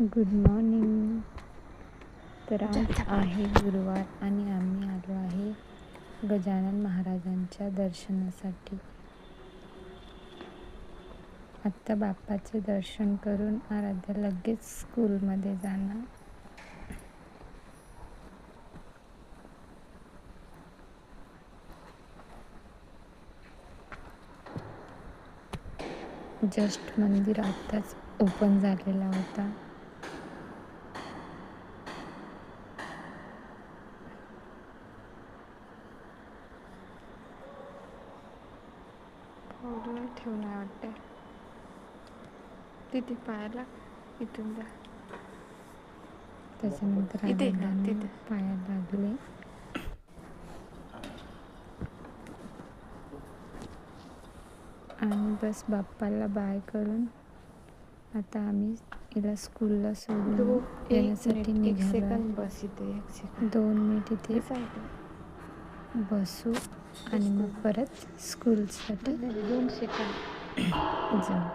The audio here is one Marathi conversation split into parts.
Good morning. तर आज आहे गुरुवार आणि आम्ही आलो आहे गजानन महाराजांच्या दर्शनासाठी. आत्ता बाप्पाचे दर्शन करून आराध्या लगेच स्कूलमध्ये जाणार. जस्ट मंदिर आत्ताच ओपन झालेला होता. ठेवणार वाटतं तिथे पायाला इथून जा. त्याच्यानंतर आराध्याने पायाला लागले. आणि बस बाप्पाला बाय करून आता आम्ही हिला स्कूलला सोडून येण्यासाठी निघालो. बस इथे 1 सेकंद 2 मिनिट इथे बसू आणि मग परत स्कूलसाठी 2 सेकंद जाऊ.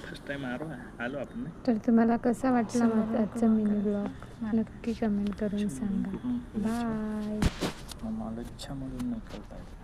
फर्स्ट टाइम आलो आपण. तर तुम्हाला कसा वाटला माझा आजचा मिनी ब्लॉग नक्की कमेंट करून सांगा. बाय. मला इच्छा म्हणून नाही करता येत.